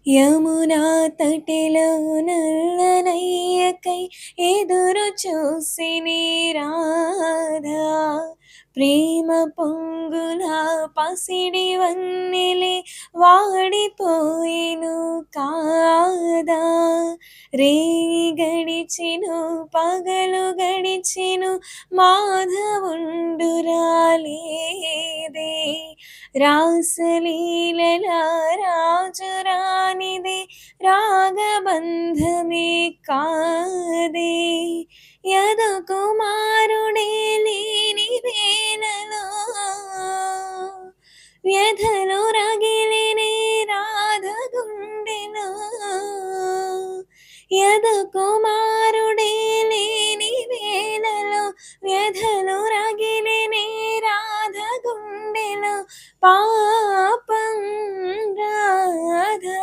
యమునా తటిలో నల్లనయ్యకై ఎదురు చూసిని రాధా ప్రేమ పొంగుల పసిడి వన్నెలే వాడిపోయిను కాదా రేయి గడిచెను పగలు గడిచెను మాధవుండు రాలేదే రాసలీలల రాజురానిదే రాగబంధమే కాదే యదు కుమారుడే లేని వేళలో వ్యధలు రగిలినే రాధ గుండెలో యదు కుమారుడే లేని వేళలో వ్యధలు రగిలినే రాధ గుండెలో పాపం రాధా